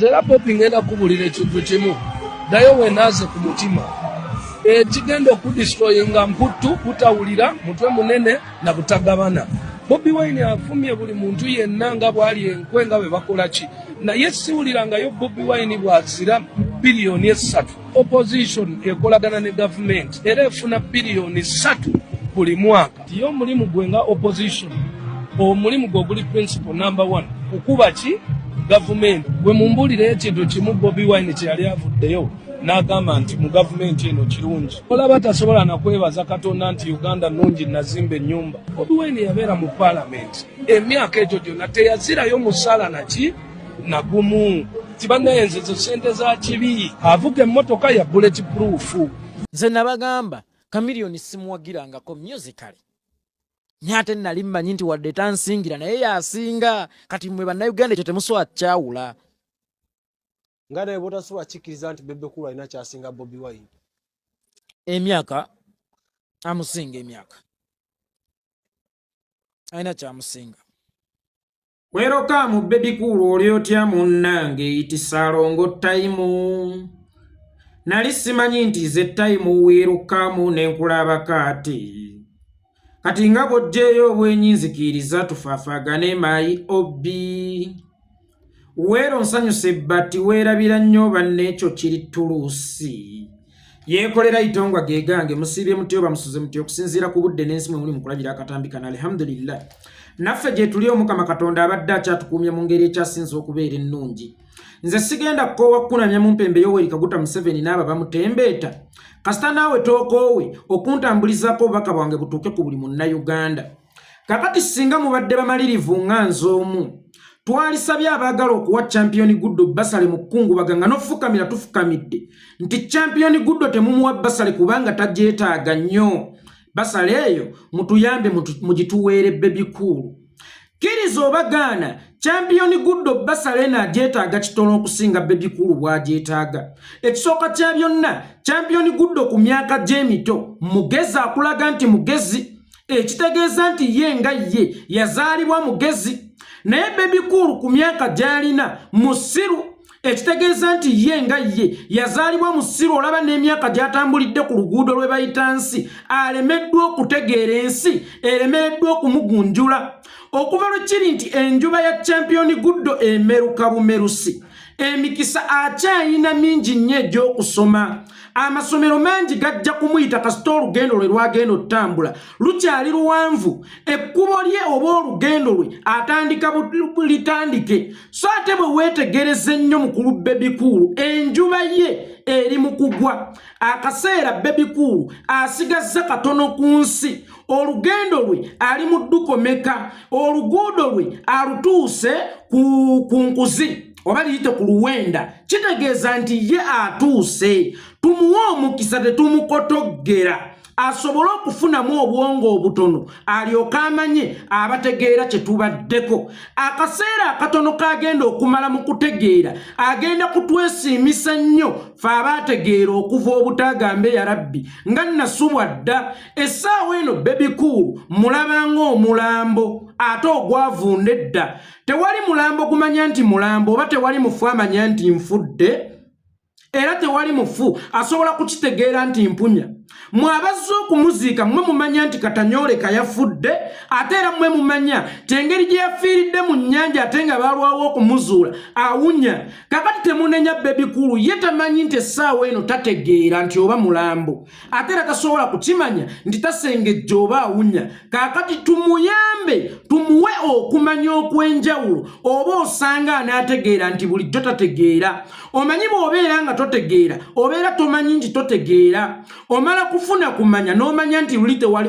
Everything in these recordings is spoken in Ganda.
Zera Bobi ngenda kubulira ekintu kimu dayo wenaze ku mutima kigenda okudistroyinga mputu butawulira mutwe munene na butagabana. Bobi Wine afumye buli muntu yenna nga bwali enkwe nga bwe bakola ki naye siwulirangayo Bobi Wine bwazira biliyoni 3 opposition ekolagana ne government era efuna biliyoni 3 buli mwaka. Tiyo omulimu gwe nga opposition omulimu gwe guli principle number 1 okuba ki government. Bwe mumbulire ekintu kimu Bobi Wine kyali avuddeyo n'agamba nti mu government eno kirungi olaba tasobola na kwebaza Katonda nti Uganda nnungi nazimba ennyumba. Bobi Wine yabeera mu parliament emyaka egyo gyonna teyazirayo musala naki nagumu tibannayenze ezo sente za kibi avuga emmotoka ya bullet proof. Nze nabagamba Kamiliyoni simuwagirangako musically nyate nali mmanyi nti wadde tansingira naye yasinga kati mwe bannayuganda ekyo temuswa kyawula. Ngana ebota suwa chikiriza nti Bebe Cool alina kyasinga Bobi Wine. Emyaka amusinga emyaka alina kyamusinga. Weroka mu Bebe Cool oli otya munnange iti salongo time nali simanyi nti ze time weerukamu nenkulabako ate kati nga bw'ojjeeyo obwenyinzikiriza tufaafagane mayi obi weero nsanyuse bati weerabira nnyo banne ekyo kiri tuluusi yeekolera itongwa gegange musibye mutyo bamusuze mutyo okusinziira ku budde n'ensi mwe muli mu kulabira akatambi kana alhamdulillah naffe gye tuli Omukama Katonda abadde akyatukuumye mu ngeri ekyasinza okubeera ennungi. Nze sigenda kukoowa kukunamya mu mpembe Yoweri Kaguta Museveni n'aba bamutembeeta kasita naawe tookoowe okuntambulizako obubaka bwange butuuke ku buli munnayuganda. Kakati singa mubadde bamalirivu nga nze omu twalisabye abaagala okuwa Champion Guddo basale mu kkungubaga nga n'ofukamira tufukamidde nti Champion Guddo temumuwa basale kubanga tagyetaaga nnyo. Basale eyo mutuyambe mugituweere Bebe Cool. Kiriza obagaana Champion Guddo basale n'agyetaaga kitono okusinga Bebe Cool bw'agyetaaga. Ekisooka kya byonna Champion Guddo ku myaka gy'emito mugezi akulaga nti mugezi ekitegeeza nti ye nga ye yazaalibwa mugezi naye Bebe Cool ku myaka gy'alina musiru ekitegeeza nti ye nga ye yazaalibwa musiru. Olaba n'emyaka gy'atambulidde ku luguudo lwe bayita nsi alemeddwa okutegeera ensi eremereddwa okumugunjula okuva lwe kiri nti enjuba ya Champion Guddo emeruka bumerusi emikisa akyayina mingi nnyo egy'okusoma. Amasomero mangi gajja kumuyita kasita olugendo lwe lwagenda otambula lukyali luwanvu ekkubo lye oba olugendo lwe atandika litandike. So ate bwe weetegereze nnyo mukulu Bebe Cool enjuba ye eri mu kugwa akaseera Bebe Cool asigazza katono ku nsi. Olugendo lwe ali mu dduko meka oluguudo lwe alutuuse ku nkuzi oba liyite ku luwenda kitegeeza nti ye atuuse. Tumuwa omukisa tetumukotoggera asobole okufunamu obwongo obutono alyoka amanye abategeera kye tubaddeko. Akaseera akatono kagenda okumala mu kutegeera agenda kutwesiimisa nnyo fe abaategeera okuva obutagambe ya rabbi nga nasubwa dda. Essaawa eno Bebe Cool mulabanga omulambo ate ogwavunda edda. Tewali mulambo gumanya nti mulambo oba tewali mufu amanya nti nfudde era tewali mufu asobola kukitegeera nti mpunya. Mwabazza okumuziika mmwe mumanya nti Katanyoleka yafudde ate era mmwe mumanya tengeri gye yafiiridde mu nnyanja ate nga balwawo okumuzuula awunya. Kakati temunenya Bebe Cool ye tamanyi nti essaawa eno tategeera nti oba mulambo ate era tasobola kukimanya nti tasengejja oba awunya. Kakati tumuyambe tumuwe okumanya okw'enjawulo oba osanga anaategeera nti bulijjo tategeera. Omanyi bw'obeera nga totegeera obeera tomanyi nti totegeera omala kufuna kumanya n'omanya nti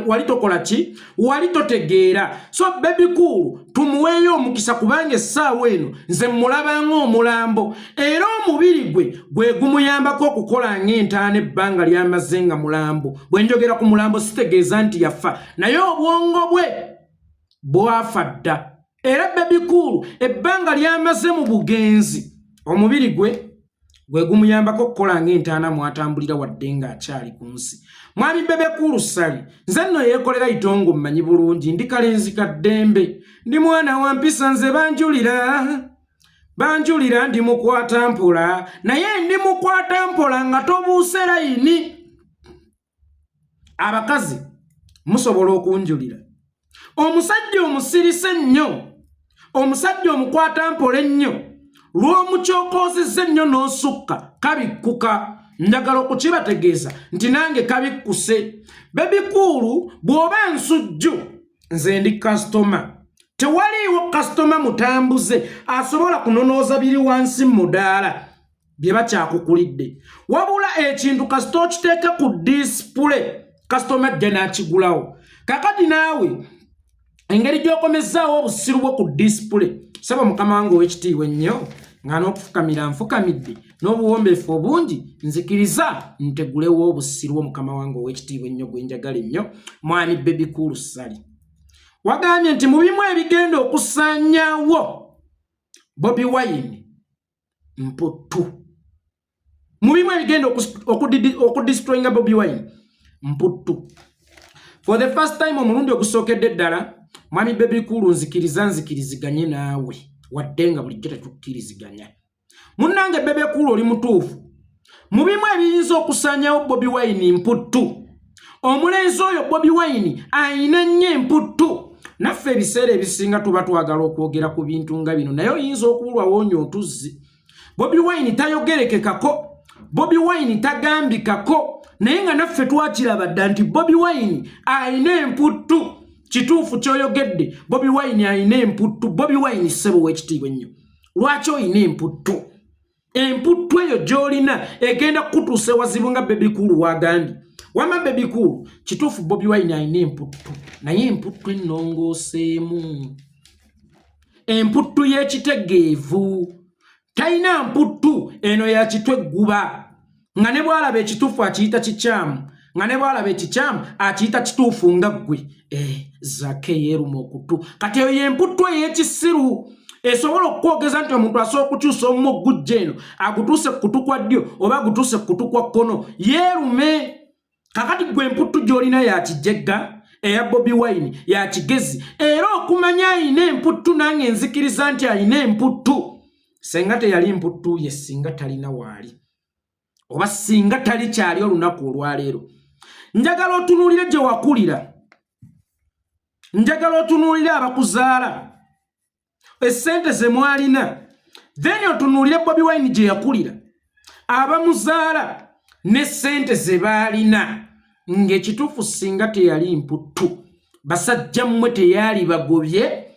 wali tokola ki wali totegeera. So Bebe Cool tumuweeyo omukisa kubanga essaawa eno nze mulabanga omulambo era omubiri gwe gumuyambako okukola ng'entaana ebbanga lyamaze nga mulambo. Bwe njogera ku mulambo sitegeeza nti yafa naye obwongo bwe bwafa dda. Era Bebe Cool ebbanga lyamaze mu bugenzi omubiri gwe gumuyambako okukola ng'entaana mwatambulira wadde nga akyali ku nsi. Mwami Bebe Cool sali nze nno yeekolera itongo mmanyi bulungi ndi kalenzi ka ddembe ndi mwana wa mpisa nze banjulira banjulira ndi mukwata mpola naye ndi mukwata mpola nga tobuuse layini. Abakazi musobola okunjulira. Omusajja omusirise ennyo, omusajja omukwata mpola ennyo, lw'omukyokooziza ennyo n'osukka kabikkuka. Njagala okukibategeeza nti nange kabikkuse. Baby Cool bw'oba nsujju nze ndi customer. Tewaliiwo customer mutambuze asobola kunonooza biri wansi mu mudaala bye bakyakukulidde. Wabula ekintu kasita okiteeka ku display customer ajja n'akigulawo. Kakati naawe engeri gy'okomezzaawo obusiru bwo ku display saba mukama wange ow'ekitiibwa ennyo nga n'okufukamira nfukamidde n'obuwombeefu obungi nzikiriza ntegulewo obusiru bwo mukama wange ow'ekitiibwa ennyo gwe njagala ennyo mwami Baby Cool Sally. Wagambye nti mu bimu ebigenda okusaanyaawo Bobi Wine mputtu. Mu bimu ebigenda okudistroyinga Bobi Wine mputtu. For the first time omulundi ogusookedde ddala mwami Baby Cool nzikiriziganye naawe wadde nga bulijjo tetukkiriziganya. Munnange Baby Cool oli mutuufu. Mu bimu ebiyinza okusaanyaawo Bobi Wine mputtu. Omulenzi oyo Bobi Wine ayina nnyo emputtu. Naffe ebiseera ebisinga tuba twagala okwogera ku bintu nga bino naye oyinza okubulwawo onyootuzzi. Bobi Wine tayogerekekako, Bobi Wine tagambikako, naye nga naffe twakiraba dda nti Bobi Wine ayina emputtu. Kituufu kyoyogedde, Bobi Wine ayina emputtu. Bobi Wine ssebo w'ekitiibwa ennyo. Lwaki oyina emputtu? Emputtu eyo gy'olina egenda kukutuusa ewazibu nga Baby Cool wagambye. Wama Baby Cool, kituufu Bobi Wine ayina emputtu, naye emputtu ennongooseemu. Emputtu y'ekitegeevu. Tayina mputtu eno ya kitwegguba. Nga ne bw'alaba ekituufu akiyita kikyamu, nga ne bw'alaba ekikyamu akiyita kituufu nga ggwe. Zake yeeruma okutu. Kati eyo y'emputtu ey'ekisiru. Esobola okukwogeza nti omuntu asobola okukyusa omumo gujja eno agutuuse ku kutu kwa ddyo oba agutuuse ku kutu kwa kkono yeerume. Kakati gwe emputtu gy'olina ya kijegga eya Bobi Wine ya kigezi era okumanya ayina emputtu nange nzikiriza nti ayina emputtu. Senga teyali emputtu ye singa talina waali oba singa tali kyali olunaku olwaleero. Njagala otunuulire gye wakulira, njagala otunuulire abakuzaala, essente ze mwalina, then otunuulire Bobi Wine gye yakulira, abamuzaala n'essente ze baalina. Ng'ekituufu singa teyali mputtu, basajja mmwe teyali bagobye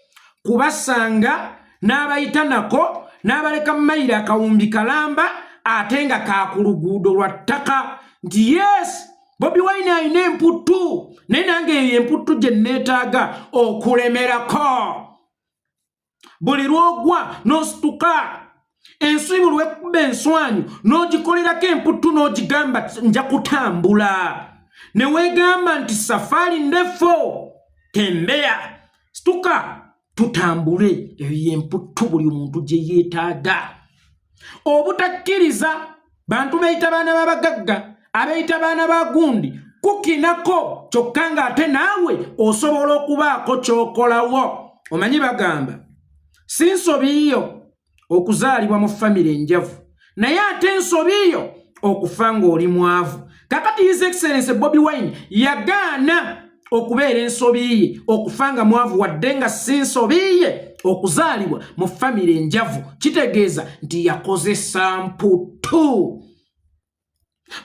kubasanga n'abayita nako n'abaleka mayiro akawumbi kalamba ate nga ka ku luguudo lwa ttaka nti yes Bobi Wine ayina emputtu naye nange eyo emputtu gye neetaaga okulemerako. Buli lw'ogwa n'osituka ensubi lw'ekkuba enswanyu n'ogikolerako emputtu n'ogigamba nja kutambula. Ne weegamba nti safaari ndefo tembea situka tutambule. Eyo y'emputtu buli muntu gye yeetaaga. Obutakkiriza bantu beeyita baana b'abagagga, abeeyita baana ba gundi kukinako kyokka ng'ate naawe osobola okubaako ky'okolawo. Omanyi bagamba si nsobiiyo okuzaalibwa mu famire enjavu naye ate ensobiiyo okufa ng'oli mwavu. Kakati His Excellency Bobi Wine yagaana okubeera ensobiiye okufa nga mwavu wadde nga si nsobiiye okuzaalibwa mu famire enjavu. Kitegeeza nti yakozesa mputtu.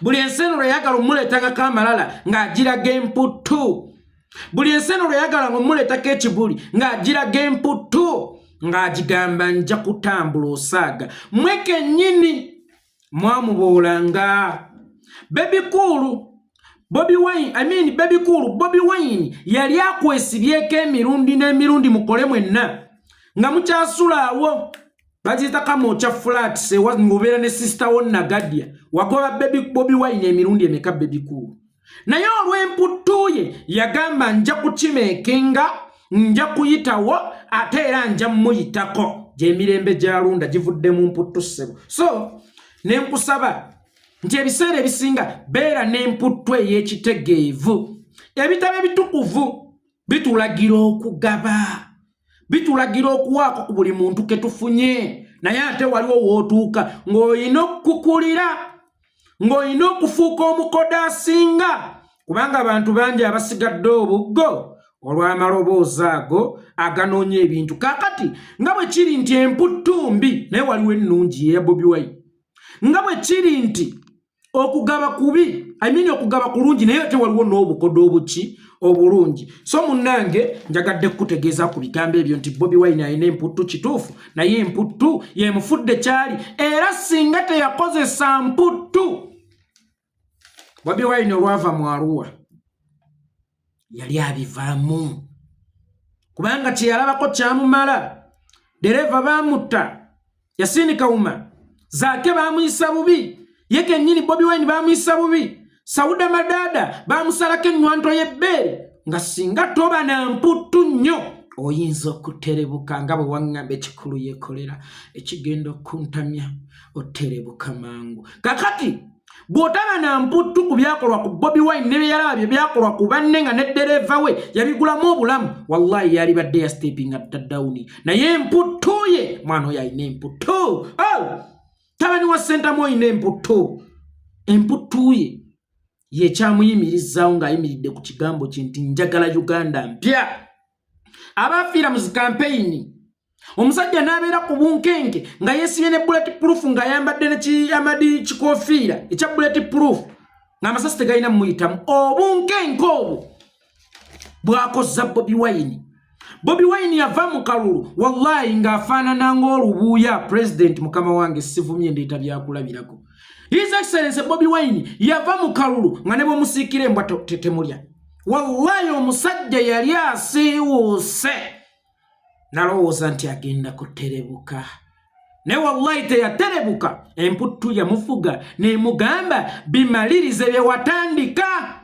Buli ensenero yagala omuleetangako amalala ng'agiraga emputtu. Buli ensenero yagala ng'omuleetako ekibuli ng'agiraga emputtu. Ng'agigamba nja kutambula osaaga. Mmwe kennyini mwamuboolanga. Baby Cool Bobi Wine yali akwesibyeko emirundi n'emirundi mukole mwenna nga mukyasulaawo. Bagiyita kamokya flats ng'obeera ne sister wo Nagadya wagoba Bobi Wine emirundi emeka Baby Cool. Naye olw'emputtu ye yagamba nja kukimeekenga, nja kuyitawo ate era nja muyitako. Gy'emirembe gy'alunda givudde mu mputtu ssebo. So nenkusaba nti ebiseera ebisinga beera n'emputtu ey'ekitegeevu. Ebitabo ebitukuvu bitulagira okugaba, bitulagira okuwaako ku buli muntu ke tufunye naye ate waliwo wootuuka ng'olina okukukulira ng'olina okufuuka omukoda asinga kubanga abantu bangi abasigadde obuggo olw'amaloboozi ago aganoonya ebintu kaakati nga bwe kiri nti emputtu mbi naye waliwo ennungi eya Bobi Wine nga bwe kiri nti okugaba kubi okugaba kulungi naye ate waliwo n'obukodo obuki obulungi so munnange njagadde kukutegeeza ku bigambo ebyo nti Bobi Wine alina emputtu kituufu naye emputtu yemufudde kyali era singa teyakozesa mputtu Bobi Wine olwava mu Arua yali abivaamu kubanga kyeyalabako kyamumala dereva bamutta Yasini Kawuma zaake bamuyisa bubi ye kennyini Bobi Wine bamuyisa bubi Sauda Madada bamusalako ennywanto y'ebbeere nga singa toba na mputtu nnyo oyinza okuterebuka nga bwe waŋŋamba ekikulu yeekolera ekigenda okuntamya oterebuka mangu kakati bw'otaba na mputtu ku byakolwa ku Bobi Wine ne byeyalaba bye byakolwa ku banne nga neddereeva we yabigulamu obulamu wallahi yalibadde ya stepping at down naye emputtu ye mwana oyo alina emputtu tabani wa sentamu olina emputtu ye yekyamuyimirizaawo ng'ayimiridde ku kigambo kye nti njagala Uganda mpya abafiira mu zikampeyini omusajja n'abeera ku bunkenke nga yeesibye ne bulletproof ng'ayambadde nekiyamadi kikofiira ekya bulletproof ng'amasasi tegalina muyitamu obunkenke obwo bwakozza Bobi Wine Bobi Wine yava mu kalulu wallahi ng'afaanana ng'olubuuya president mukama wange sivumye ndeeta byakulabirako His Excellency Bobi Wine yava mu kalulu nga ne bw'omusiikira embwa tetemulya wallahi omusajja yali asiiwuuse nalowooza nti agenda kuterebuka ne wallahi teyaterebuka emputtu yamufuga n'emugamba bimalirize bye watandika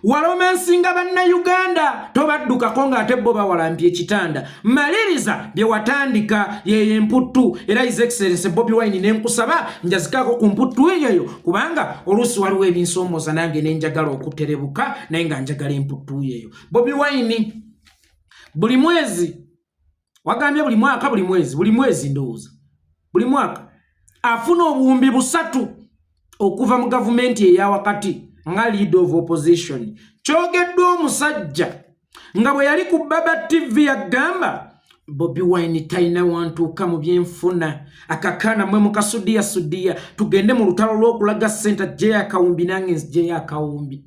walomansinga bannayuganda tobaddukako ng'ate bo bawalampye ekitanda maliriza bye watandika yeye emputtu era His Excellency Bobi Wine nenkusaba njazikako ku mputtu eyo kubanga oluusi waliwo ebinsoomooza nange nenjagala okuterebuka naye nga njagala emputtu eyo Bobi Wine buli mwezi wagambye buli mwezi ndowooza buli mwaka afuna obuwumbi 3 okuva mu gavumenti eya wakati nga leader of opposition kyogeddwa omusajja nga bwe yali ku Baba TV yagamba Bobi Wine talina wantuuka mu byenfuna akakaana mwe mukasudiya tugende mu lutalo lw'okulaga center gye yakawumbi nange nzigye yakawumbi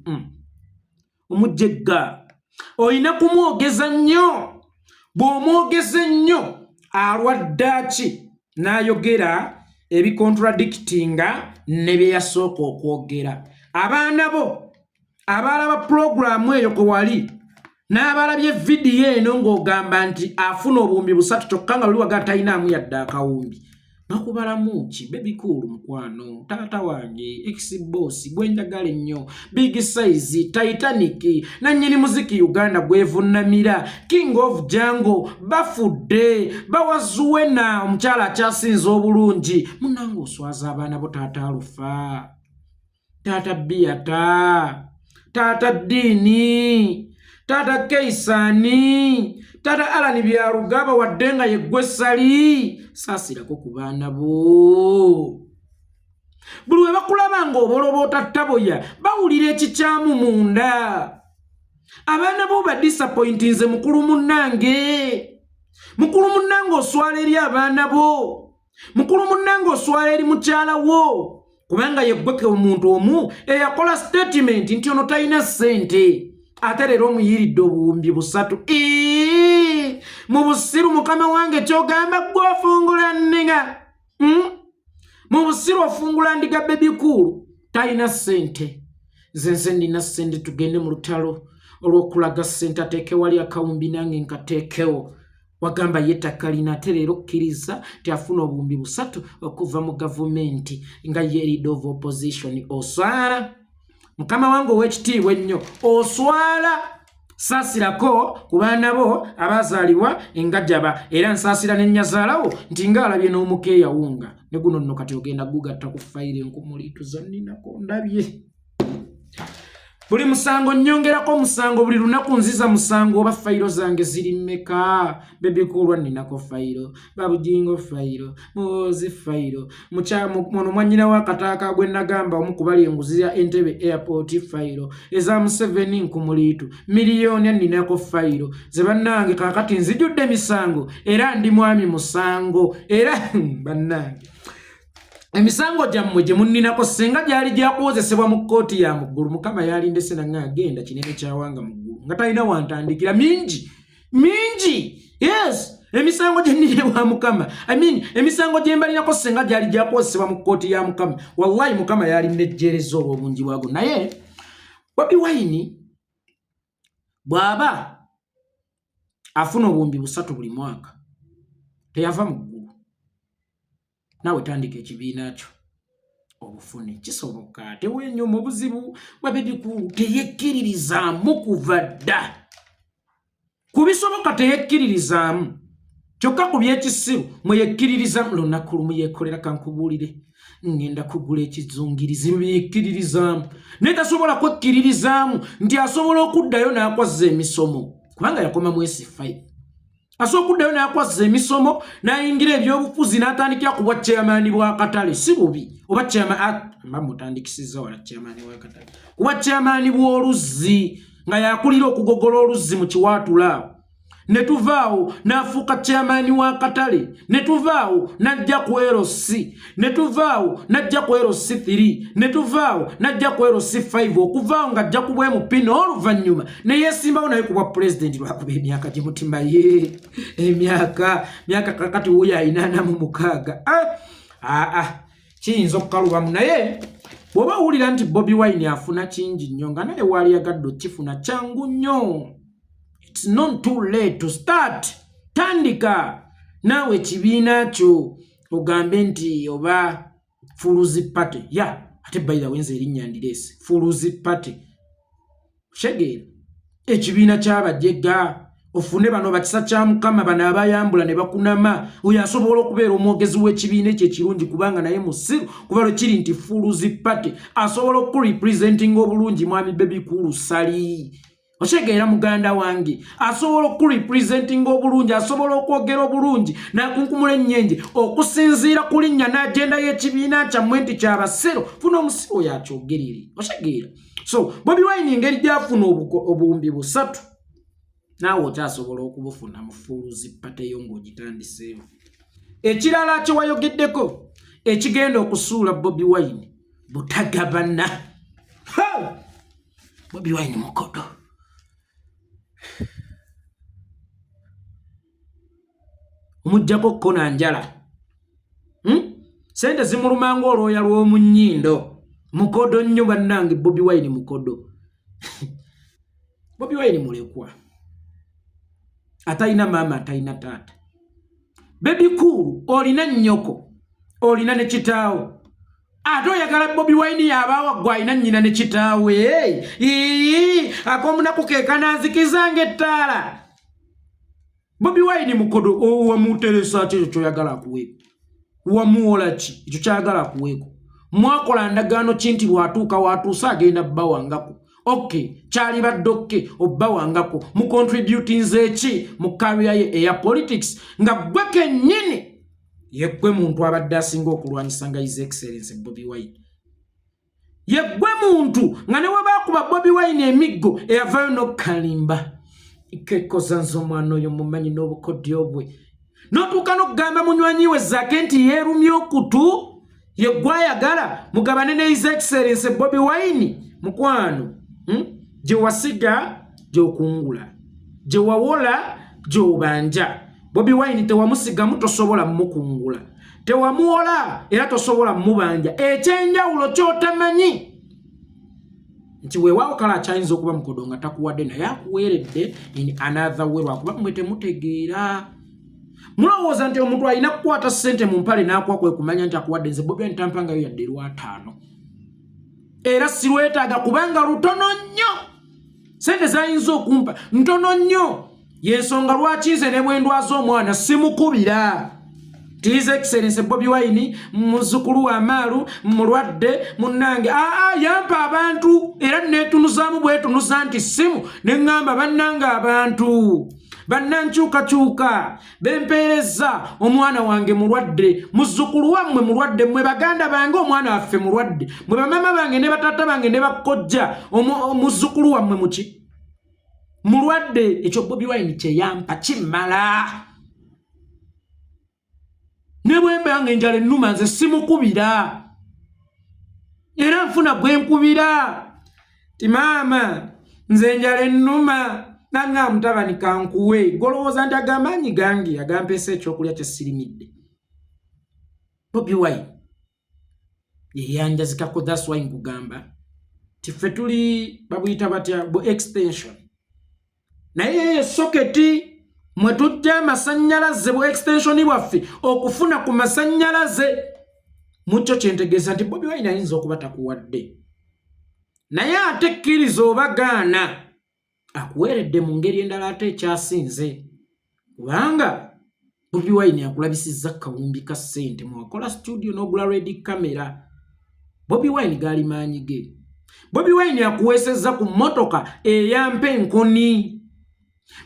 omujjegga oyina kumwogeza nnyo bw'omwogeze nnyo alwaddaaki n'ayogera ebikontradictinga ne bye yasooka okwogera abaana bo abalaba programu eyo ko wali n'abalabye vidiyo eno ng'ogamba nti afuna obuwumbi 3 kyokka nga luli waga talinamu yadde akawumbi nakubalamu ki Baby Cool mukwano taata wange ex-boss gwenjagala ennyo big size Titanic nannyini muziki Uganda gwevunnamira King of Jungle bafudde bawazuwena omukyala akyasinza obulungi munange oswaza abaana bo taata alufa taata Biata taata Dini tata Keisani tata Alani byarugaba waddenga yeggwe sali saasirako ku baana bo buli we bakulaba ng'oboloboota taboya bawulira ekikyamu munda abaana bo badisappointinze mukulu munnange oswala eri abaana bo mukulu munnange oswala eri mukyala wo kubanga yeggweke omuntu omu eyakola statement nti ono talina ssente ate leero omuyiridde obuwumbi 3 mu busiru mukama wange kyogamba gwe ofungula ndiga mu busiru ofungula ndiga Baby Cool talina ssente nze ndina ssente tugende mu lutalo olw'okulaga ssente ateeke wali akawumbi nange nkateekewo wagamba yettaka lina ate leero okkiriza tiafuna obuwumbi 3 okuva mu gavumenti nga ye leader of opposition oswala mukama wange ow'ekitiibwa ennyo oswala saasirako ku baana bo abazaalibwa engajaba era nsaasira n'ennyazaalawo nti ngaalabye n'omukeeyawunga ne guno nno kati ogenda gugatta ku fayiro enkumulituza nninako ndabye buli musango nyongerako musango buli lunaku nziza musango oba fayiro zange ziri mmeka Bebe Cool ninako fayiro babujingo fayiro muwozi fayiro muno mwanyina wa kataka gwe nagamba omukubali enguzi ya Entebbe airport fayiro eza mu 7 nkumulitu miliyoni ninako fayiro zebannange kakati nzijudde misango era ndi mwami musango era bannange emisango jammwe gye munninako senga gyali gyakozesebwa mu kkooti ya muggulu Mukama yalindese nange agenda kinene kyawanga muggulu nga talina wantandikira mingi yes emisango gye nnine wa Mukama emisango gye mbalinako senga gyali gyakozesebwa mu kkooti ya Mukama wallahi Mukama yalinejjereza obungi bwago naye Bobi Wine bw'aba afuna obuwumbi 3 buli mwaka teyava muggulu nawe tandika ekibiina kyo obufune kisoboka tewenyo mu buzibu bwa Bebe Cool teyekkiririzaamu kuva dda kubisoboka teyekkiririzaamu kyokka ku byekisiru mweyekkiririzaamu lunaku lumu yeekolera kankubuulire ngenda kugula ekizungirizi mweyekkiririzaamu naye tasobola kwekkiririzaamu nti asobola okuddayo n'akwazza emisomo kubanga yakoma mu S5 asokuddayo n'akwazza emisomo n'ayingira ebyobufuzi n'atandikira ku bwa chairman bwa Katale si bubi oba chairman mutandikisizza wala chairman wa Katale kuba chairman bw'oluzzi nga yakulira okugogola oluzzi mu Kiwaatula ne tuvaawo n'afuuka chairman wa Katale ne tuvaawo n'ajja ku LC ne tuvaawo n'ajja ku LC 3 ne tuvaawo n'ajja ku LC 5 okuvaawo ng'ajja ku bwemupi n'oluvannyuma ne yeesimbawo naye ku bwa president lwakuba emyaka gye mutima ye emyaka kakati wuyo ayina 46 kiyinza okukalubamu naye bw'oba owulira nti Bobi Wine afuna kingi nnyo nga naye waali yagadde okifuna kyangu nnyo. It's not too late to start. Tandika nawe ekibiina kyo ogambe nti oba Fuluzi Party ate by the way nze erinnya ndirese Fuluzi Party Shegera ekibiina ky'abajega ofune bano bakisa kya Mukama bano abayambula ne bakunama oyo asobola okubeera omwogezi w'ekibiina ekyo ekirungi kubanga naye musiru kuba lwe kiri nti Fuluzi Party asobola okurepresenting obulungi mwami Bebe Cool sali Oshegera muganda wange asobola okurepresenting obulungi asobola okwogera obulungi nakunkumula ennyenje okusinziira ku linnya n'agenda y'ekibiina kyammwe nti kyabasero funa omusiru oyo akyogerere oshegera so Bobi Wine engeri gyafuna obuwumbi 3 naawe okyasobola okubufuna mu Fuluzi Party yo ng'ogitandiseewo ekirala kye wayogeddeko ekigenda okusuula Bobi Wine butagabana Bobi Wine mukodo mujjako kona njala sente zimulumanga olwoya lw'omu nnyindo mukodo nnyo bannange Bobi Wine mukodo Bobi Wine mulekwa atayina mama atayina taata Bebe Cool olina nnyoko olina ne kitaawo ate oyagala Bobi Wine yabaawa gwe alina nnyina ne kitaawe akomunaku kekananzikizanga ettaala Bobi Wine mukodo wamuteresa ekyo kyoyagala akuweeko wamuwola ki ekyo kyayagala akuweeko mwakola ndagaano ki nti bw'atuuka watuusa agenda bbawangako kyali baddokke obbawangako mu contributinze eki mu career ye eya politics nga gwe kennyini yeggwe muntu abadde asinga okulwanyisanga His Excellency Bobi Wine yeggwe muntu nga ne webaakuba Bobi Wine emiggo eyavayo n'okalimba ikekoza nz'omwana oyo mumanyi n'obukodyo bwe n'otuuka n'okugamba munywanyi we Zake nti yeerumya okutu yeggwe ayagala mugabane ne His Excellency Bobi Wine mukwano gye wasiga gy'okungula gye wawola gy'obanja Bobi Wine tewamusigamu tosobola mukungula tewamuwola era tosobola mubanja ekyenjawulo kyotamanyi nti weewaawo kale akyayinza okuba mukodo nga takuwadde naye akuweeredde in another way lwakuba mmwe temutegeera mulowooza nti omuntu alina kukwata ssente mu mpale n'akuwa kwe kumanya nti akuwadde nze Bobi Wine tampangayo yadde lw'ataano era sirwetaaga kubanga lutono nnyo ssente zayinza okumpa ntono nnyo yensonga lwaki nze ne bwe ndwaza omwana simukubira His Excellency Bobi Wine muzukulu wa Amaru mulwadde munange yampa abantu era netunuzamu bwetunuza nti simu neŋŋamba bannanga abantu bannankyukakyuka bempeereza omwana wange mulwadde muzukulu wammwe mulwadde mwe baganda bange omwana waffe mulwadde mwe bamama bange ne batata bange ne bakojja muzukulu wammwe muki mulwadde. Ekyo Bobi Wine kye yampa kimala. Ne bwembe yange enjala ennuma nze simukubira era nfuna bwenkubira ti maama nze enjala ennuma nanga mutabani kankuwe golowooza nti agamaanyi gange agampeesa ekyokulya kyesirimidde. Bobi Wine yeyanjazikako. That's why nkugamba tiffe tuli babuyita batya bu extension naye soketi mwe tujja amasanyalaze bu extension bwaffe okufuna ku masanyalaze mucho kyentegeeza nti Bobi Wine ayinza okuba takuwadde naye ate kkiriza obagaana akuweeredde mu ngeri endala ate ekyasinze kubanga Bobi Wine akulabisizza kawumbi ka ssente mwakola studio n'ogula red camera. Bobi Wine gaali maanyi ge. Bobi Wine akuweesezza ku mmotoka eyampa enkoni.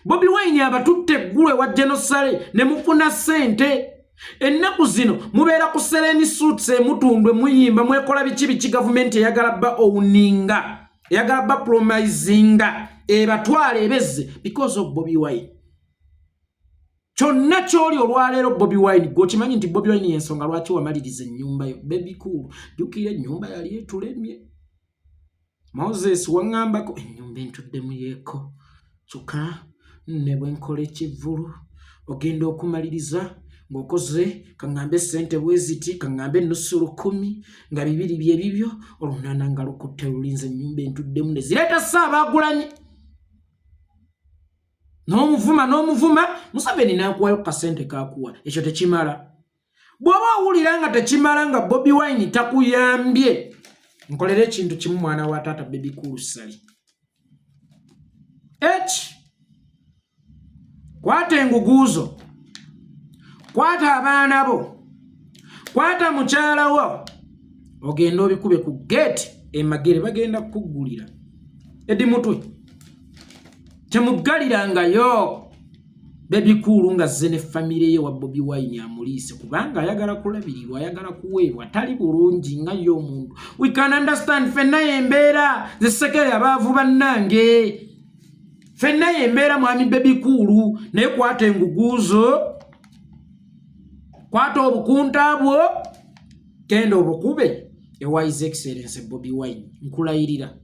Bobi Wine abatutte eggulu wa Genosale ne mufuna ssente. Ennaku zino mubeera ku Sereni Suits emutundwe muyimba mwekola biki gavumenti eyagala bba owuninga eyagala bba promisinga ebatwale ebezze because of Bobi Wine. Kyonna kyoli olwaleero Bobi Wine gwokimanyi nti Bobi Wine yensonga lwaki wamaliriza ennyumba yo. Baby cool jukira ennyumba yali etulemye. Moses waŋŋambako ennyumba entuddemu yeeko kyokka ne bwe nkola ekivvulu ogenda okumaliriza ng'okoze kaŋŋambe ssente bweziti kaŋŋambe ennusu 10 nga 2 bye bibyo olunaana nga lukutte lulinze ennyumba entuddemu ne zireeta ssaabagulanyi n'omuvuma Museveni n'akuwayo kasente kakuwa. Ekyo tekimala. Bw'oba owulira nga tekimala nga Bobi Wine takuyambye nkolera ekintu kimu mwana wa taata Baby Cool Sali. Kwata enguguuzo, kwata abaana bo, kwata mukyala wo ogenda obikube ku gate emagere bagenda kukuggulira edi mutwe temugalirangayo. Baby Cool nga zze ne famire ye wa Bobi Wine amuliise kubanga ayagala kulabirirwa ayagala kuweebwa tali bulungi nga yo omuntu. We can understand fenna yembeera zisekere abaavu bannange fenna yembeera mwami Baby Cool naye kwata enguguuzo kwata obukunta bwo genda obukube ewa His Excellency Bobi Wine nkulayirira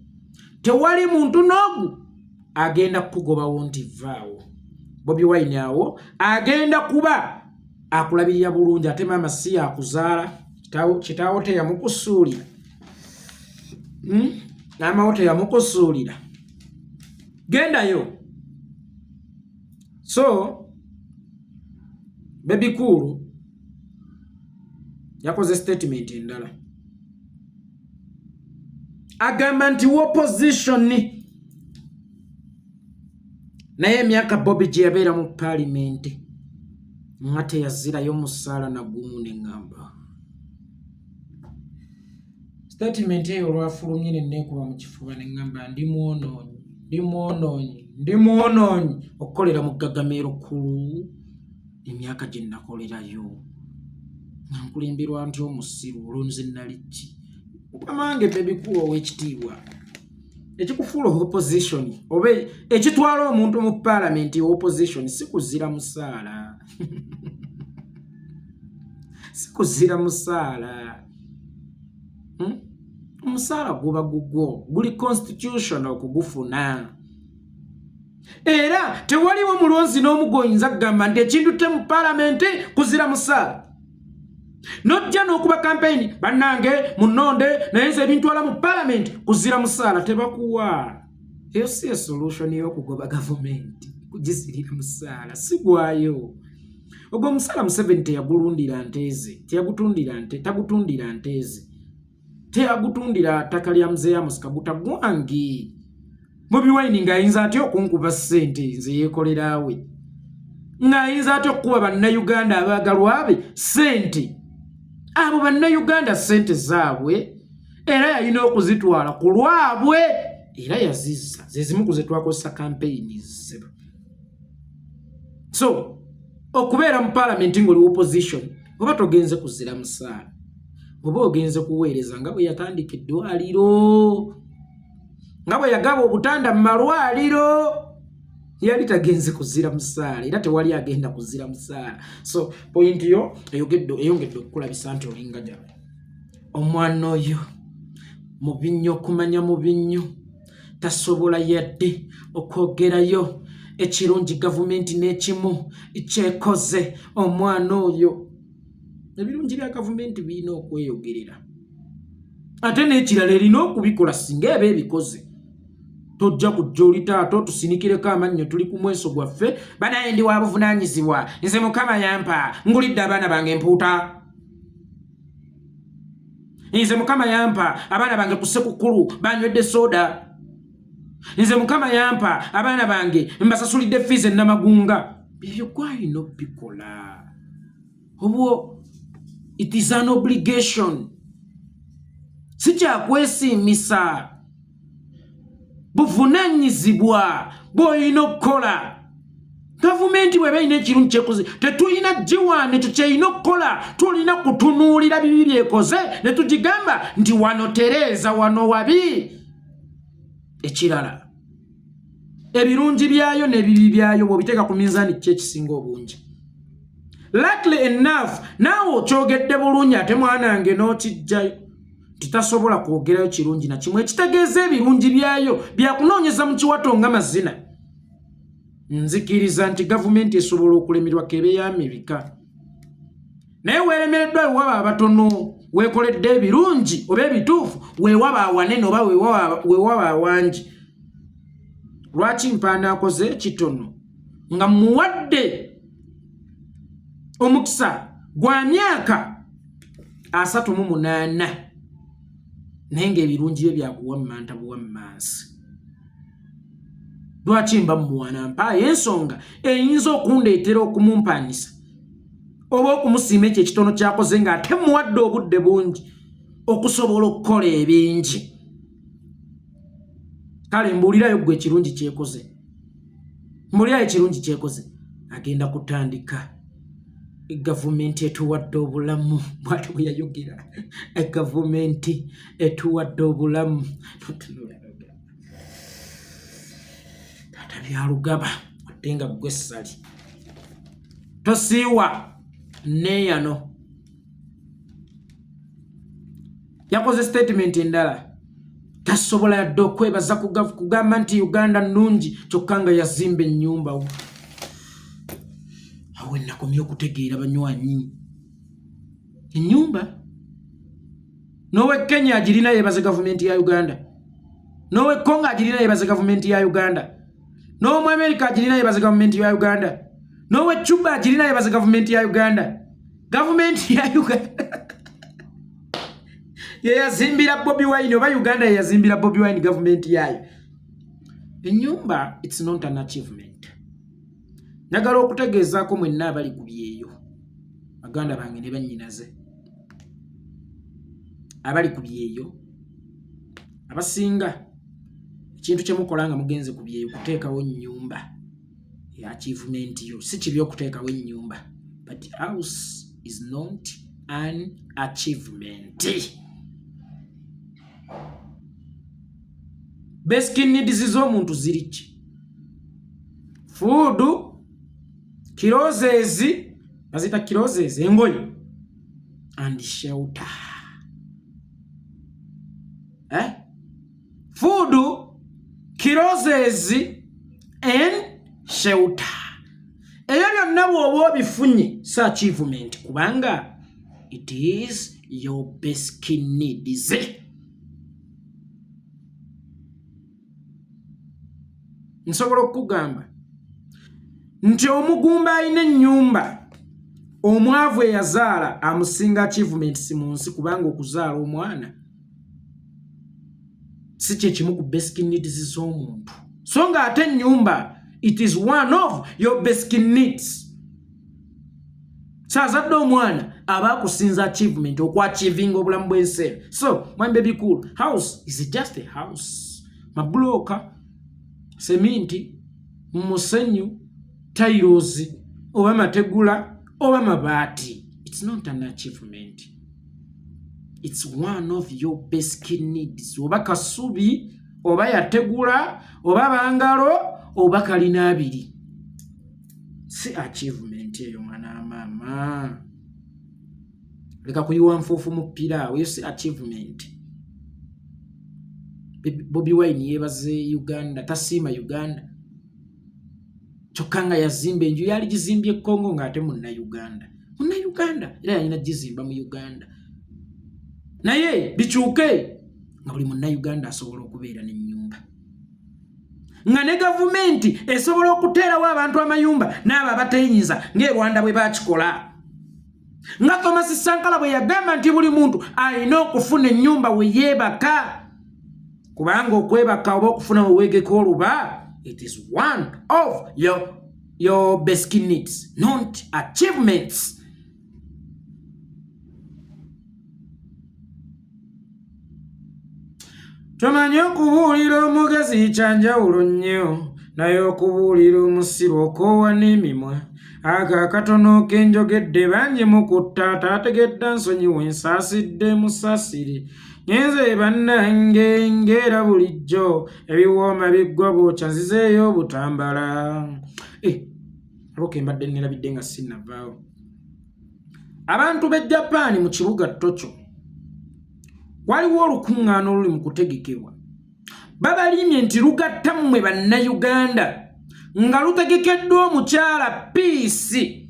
tewali muntu n'ogu agenda kukugobawo nti vaawo. Bobi Wine awo agenda kuba akulabirira bulungi ate maama si yakuzaala kitaawo teyamukusuulira maama teyamukusuulira gendayo. So Baby Cool yakoze statement endala agamba nti opposition naye emyaka Bobi gye yabeera mu paalimenti nga teyazirayo musaala na gumu neŋŋamba. Statement eyo olwafulumye ne neekuba mu kifuba neŋŋamba ndi mwonoonyi okukolera mu ggagameero kkulu emyaka gye nakolerayo nga nkulemberwa nti omusiru olwonze naliki okamange Baby Cool ow'ekitiibwa ekikufuula opposition oba ekitwala omuntu mu paalamenti opposition si kuzira musaala si kuzira musaala omusaala guba gugwo guli constitutional okugufuna era tewaliwo mulonzi n'omugoyinza kugamba nti ekintu te mu paalamenti kuzira musaala nojja n'okuba campaign bannange munonde naye nze ebintwala mu paalamenti kuzira musaala tebakuwa. Eyo si solution y'okugoba gavumenti kugizirira musaala sigwayo. Ogwo omusaala Museveni teyagulundira nteeze tagutundira nteeze teyagutundira ttaka lya Mzee Amos Kaguta gwange. Bobi Wine ng'ayinza atya okunkuba ssente nze yeekolerawe ng'ayinza ate okukuba bannayuganda abaagalwa be ssente. Abo bannayuganda ssente zaabwe era yalina okuzitwala ku lwabwe era yazizza. Ze zimu ku ze twakozesa campaign ze. So okubeera mu parliament ng'oli opposition oba togenze kuzira musaala oba ogenze kuweereza nga bwe yatandika eddwaliro nga bwe yagaba obutanda mu malwaliro yali tagenze kuzira musaala era tewali agenda kuzira musaala. So point yo eyongedde okukulabisa nti olinga ddala omwana oyo mubi nnyo okumanya mubi nnyo tasobola yadde okwogerayo ekirungi gavumenti n'ekimu kyekoze. Omwana oyo ebirungi bya gavumenti birina okweyogerera ate n'ekirala erina okubikola singa eba ebikoze. Tojja kujja oli taata tusinikireko amannyo tuli ku mweso gwaffe banaye ndi wa buvunaanyizibwa nze Mukama yampa ngulidde abaana bange empuuta. Nze Mukama yampa abaana bange ku ssekukulu banywedde soda. Nze Mukama yampa abaana bange mbasasulidde fees ennamagunga. Ebyo gwalina obikola. Obwo it is an obligation. Si kyakwesiimisa. Buvunaanyizibwa bw'olina okukola. Gavumenti bw'eba erina ekirungi kyekoze tetulina giwaane tukyerina okukola. Tulina kutunuulira bibi byekoze ne tugigamba nti wano tereeza wano wabi. Ekirala ebirungi byayo n'ebibi byayo bw'obiteeka ku minzaani ki ekisinga obungi. Luckily enough naawe okyogedde bulungi ate mwanange n'okijjayo tutasobola kwogerayo kirungi na kimu ekitegeeza ebirungi byayo byakunoonyeza mu kiwato nga mazina. Nzikiriza nti gavumenti esobola okulemerwa kebeeyama ebika naye weeremereddwa wewaba abatono weekoledde ebirungi oba ebituufu weewaba awanene oba weewaba awangi. Lwaki mpaana akoze ekitono nga muwadde omukisa gwa myaka 38 naye ng'ebirungi bye byakuwammanta buwammansi. Lwaki mba mmuwana mpaayo ensonga eyinza okundeetera okumumpaanisa oba okumusiima ekyo ekitono kyakoze ng'ate muwadde obudde bungi okusobola okukola ebingi. Kale mbuulirayo gwe ekirungi kyekoze. Mbuulirayo ekirungi kyekoze. Agenda kutandika gavumenti etuwadde obulamu bw'ati bwe yayogera. Gavumenti etuwadde obulamu. Taata byalugaba wadde nga gwe ssali. Tosiiwa neeyano. Yakoze statement endala. Tasobola yadde okwebaza kugamba nti Uganda nnungi kyokka nga yazimba ennyumba. Awe nakomye okutegeera banywanyi. Ennyumba nowe Kenya agirina yebaze gavumenti ya Uganda. Nowe Congo agirina yebaze gavumenti ya Uganda. Nowe America agirina yebaze gavumenti ya Uganda. Nowe Cuba agirina yebaze gavumenti ya Uganda. Gavumenti ya Uganda yazimbira Bobi Wine oba Uganda yazimbira Bobi Wine gavumenti yayo. Ennyumba it's not an achievement. Njagala okutegeezaako mwenna abali ku byeyo baganda bange ne bannyinaze abali ku byeyo abasinga ekintu kye mukola nga mugenze ku byeyo kuteekawo ennyumba ya achievement yo. Si kibi okuteekawo ennyumba but house is not an achievement. Basic needs z'omuntu ziri ki? Food, clothes, bazita clothes, engoye, and shelter. Food, clothes, and shelter. Eyo byonna bw'oba obifunye si achievement kubanga it is your basic needs. Nsobola okugamba nti omugumba alina ennyumba omwavu eyazaala amusinga achievements mu nsi kubanga okuzaala omwana si kye kimu ku basic needs z'omuntu. So nga ate ennyumba it is one of your basic needs. Sazadde omwana aba kusinza achievement okwachieving obulamu bwense. So my baby cool, house is just a house. Mabloka, seminti, musenyu, tiles, oba mategula, oba mabati. It's not an achievement. It's one of your basic needs. Oba kasubi, oba yategula, oba bangalo, oba kalina abiri. Si achievement eyo mwana mama. Leka kuyiwa nfufu mu ppira, we si achievement. Bobi Wine yebaze Uganda, tasima Uganda. Chokanga yazimba enju yali gizimbye Kongo ngate munna Uganda. Munna Uganda era yalina gizimba mu Uganda. Naye bichuke nga buli munna Uganda asobola okubeera n'ennyumba. Nga ne gavumenti esobola okuteerawo abantu amayumba n'abo abateyinza ng'e Rwanda bwe bakikola. Nga Thomas Sankara bwe yagamba nti buli muntu alina okufuna ennyumba we yeebaka. Kubanga okwebaka oba okufuna we weegeko oluba, it is one of your basic needs, not achievements. Tomanyi okubuulira omugezi kyanjawulo nnyo, naye okubuulira omusiru okoowa n'emimwa. Aga akatono kenjogedde bangi mukutta ataategedda nsonyiwe nsaasidde musasire. Nyenze bannange ngera bulijjo ebiwooma biggwa bwokya nzizeeyo obutambala. Aloke mbadde nerabidde nga sinnavaawo. Abantu b'e Japan mu kibuga Tokyo waliwo olukuŋŋaana oluli mu kutegekebwa. Babalimbye nti lugatta mmwe bannayuganda nga lutegekeddwa omukyala Peace.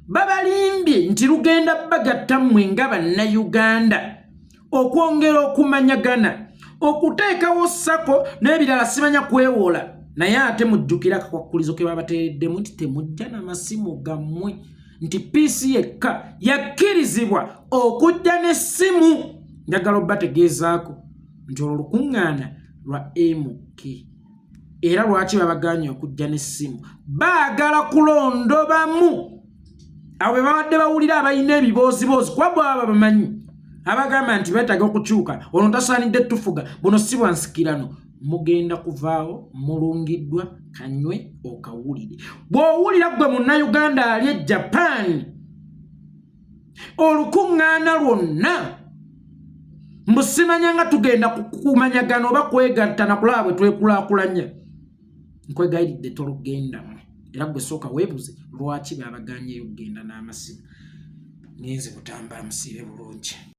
Babalimbye nti lugenda bagatta mmwe nga bannayuganda okwongera okumanyagana, okuteekawo ssako n'ebirala simanya kwewola. Naye ate mujjukira akakwakulizo ke babateereddemu nti temujja n'amasimu gammwe, nti Peace yekka yakkirizibwa okujja n'essimu. Njagala obbategeezaako nti olwo lukuŋŋaana lwa MK. Era lwaki babaganye okujja n'essimu? Baagala kulondobamu abo be babadde bawulira abalina ebiboozibozi kuba baba bamanyi abagamba nti beetaaga okukyuka, ono tasaanidde tufuga, buno si bwansikirano. Mugenda kuvaawo mulungiddwa kanywe okawulire. Bw'owulira gwe munnayuganda ali e Japan olukuŋŋaana lwonna mbusimanya nga tugenda kumanyagana oba kwegatta na kulaba bwe twekulaakulanya. Nkwegayiridde tolugendamu. Era gwe sooka weebuze lwaki babaganye okugenda n'amasimu. Ngenze butambala musiibe bulungi.